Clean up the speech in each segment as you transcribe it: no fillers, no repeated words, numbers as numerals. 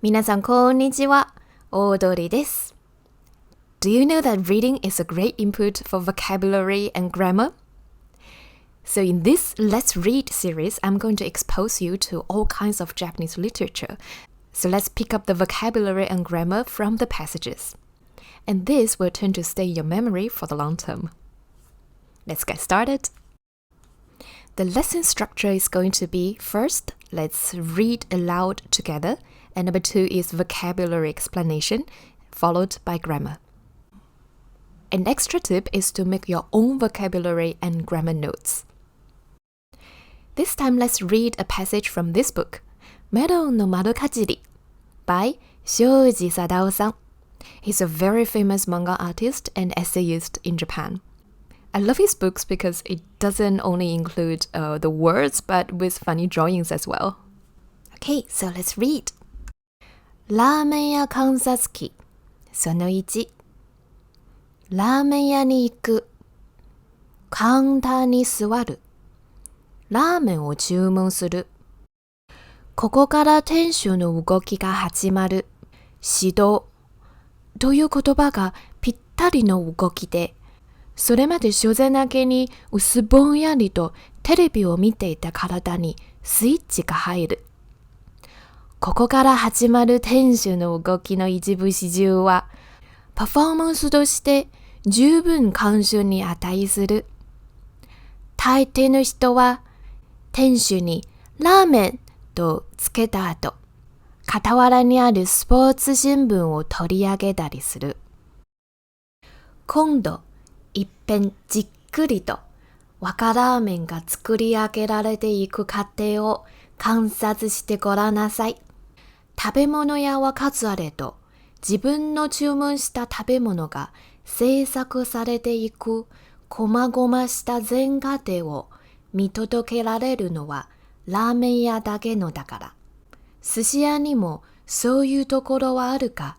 皆さんこんにちは。大鳥です。Do you know that reading is a great input for vocabulary and grammar? So in this Let's Read series, I'm going to expose you to all kinds of Japanese literature. So let's pick up the vocabulary and grammar from the passages. And this will tend to stay in your memory for the long term. Let's get started. The lesson structure is going to be, first, let's read aloud together, and number 2 is vocabulary explanation, followed by grammar. An extra tip is to make your own vocabulary and grammar notes. This time, let's read a passage from this book, Meron no Marukajiri, by Shoji Sadao-san. He's a very famous manga artist and essayist in Japan. I love his books because it doesn't only include the words, but with funny drawings as well. Okay, so let's read. ラーメン屋観察記その1ラーメン屋に行くカウンターに座るラーメンを注文するここから店主の動きが始まる指導という言葉がぴったりの動きでそれまで所詮だけに薄ぼんやりとテレビを見ていた体にスイッチが入る。ここから始まる店主の動きの一部始終は、パフォーマンスとして十分監修に値する。大抵の人は、店主にラーメンとつけた後、傍らにあるスポーツ新聞を取り上げたりする。今度、一遍じっくりと若ラーメンが作り上げられていく過程を観察してごらんなさい。食べ物屋は数あれど、自分の注文した食べ物が制作されていく細々した全過程を見届けられるのはラーメン屋だけのだから。寿司屋にもそういうところはあるか、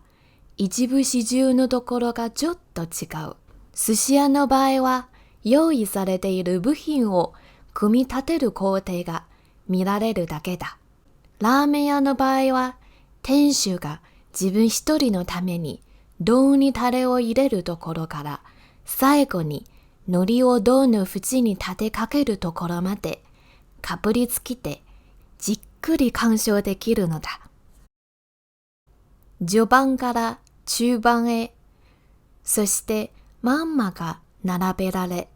一部始終のところがちょっと違う。寿司屋の場合は用意されている部品を組み立てる工程が見られるだけだ。ラーメン屋の場合は店主が自分一人のために胴にタレを入れるところから最後に海苔を胴の縁に立てかけるところまでかぶりつきてじっくり鑑賞できるのだ。序盤から中盤へ、そしてまんまが並べられ、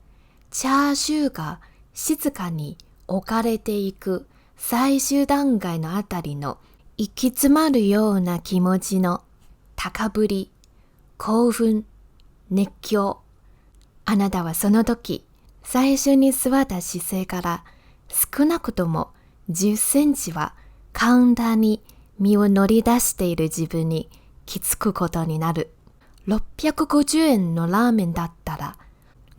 チャーシューが静かに置かれていく最終段階のあたりの行き詰まるような気持ちの高ぶり、興奮、熱狂。あなたはその時、最初に座った姿勢から少なくとも10センチはカウンターに身を乗り出している自分に気づくことになる。650円のラーメンだったら、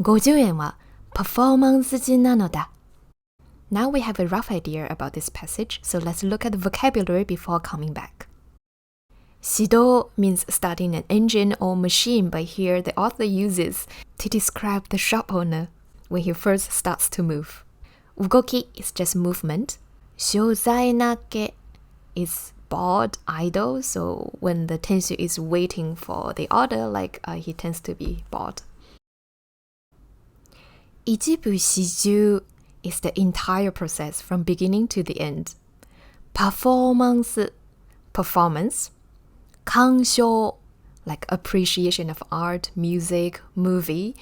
50円はパフォーマンス時なのだ。Now we have a rough idea about this passage, so let's look at the vocabulary before coming back. 始動 means starting an engine or machine, but here the author uses to describe the shop owner when he first starts to move. 動き is just movement. 所在なけ is bored, idle, so when the tensu is waiting for the order, he tends to be bored. 一部始終 is the entire process from beginning to the end. パフォーマンス performance. 鑑賞 like appreciation of art, music, movie.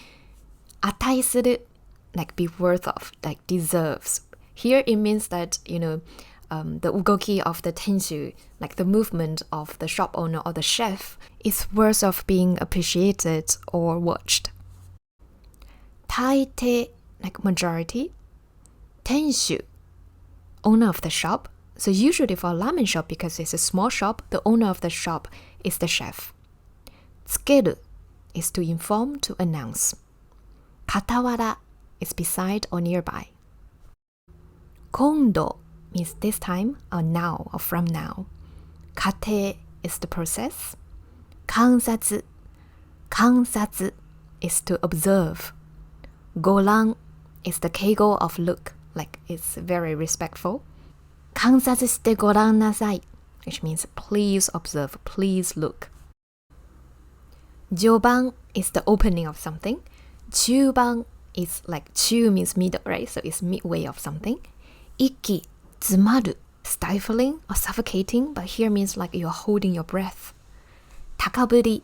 値する like be worth of, like deserves. Here it means that, the ugoki of the tenshu, like the movement of the shop owner or the chef, is worth of being appreciated or watched. 大抵 like majority. Tenshu, owner of the shop. So usually for a ramen shop, because it's a small shop, the owner of the shop is the chef. Tsukeru is to inform, to announce. Katawara is beside or nearby. Kondo means this time or now or from now. Kate is the process. Kansatsu is to observe. Goran is the keigo of look, like it's very respectful. 観察してごらんなさい which means please observe, please look. 序盤 is the opening of something. 中盤 is like 中 means middle, right? So it's midway of something. 息詰まる stifling or suffocating, but here means like you're holding your breath. 高ぶり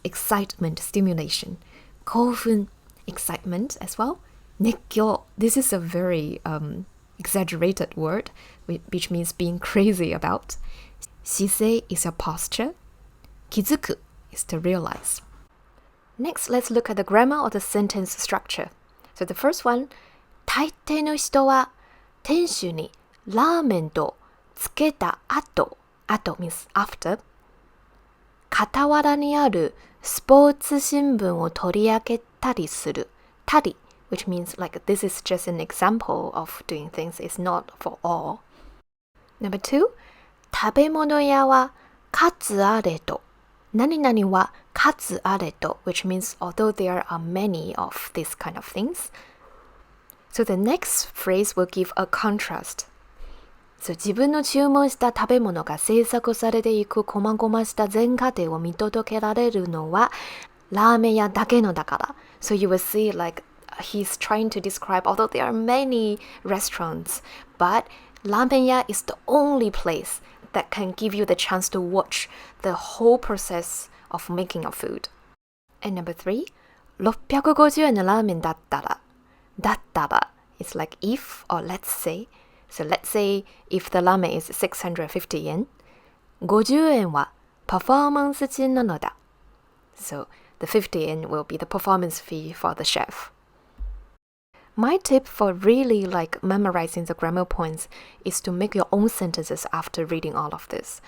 excitement, stimulation. 興奮 excitement as well. 熱狂 this is a very exaggerated word, which means being crazy about. 姿勢 is your posture. 気づく is to realize. Next, let's look at the grammar or the sentence structure. So the first one, 大抵の人は店主にラーメンとつけた後 means after 傍らにあるスポーツ新聞を取り上げたりするたり which means like this is just an example of doing things, it's not for all. Number 2, 食べ物屋は数あれど何々は数あれど which means although there are many of these kind of things. So the next phrase will give a contrast. So 自分の注文した食べ物が制作されていく細々した全過程を見届けられるのはラーメン屋だけのだから。So you will see like he's trying to describe, although there are many restaurants, but ラーメン屋 is the only place that can give you the chance to watch the whole process of making your food. And number 3, 650円のラーメンだったら it's like if or let's say. So let's say if the ramen is 650 yen, 50円はパフォーマンス賃なのだ. So the 50 yen will be the performance fee for the chef. My tip for really like memorizing the grammar points is to make your own sentences after reading all of this.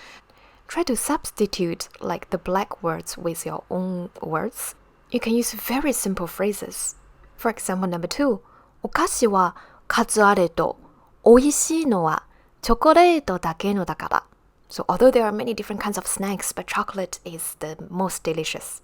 Try to substitute like the black words with your own words. You can use very simple phrases. For example, number 2, お菓子は数あれど美味しいのはチョコレートだけのだから. So although there are many different kinds of snacks, but chocolate is the most delicious.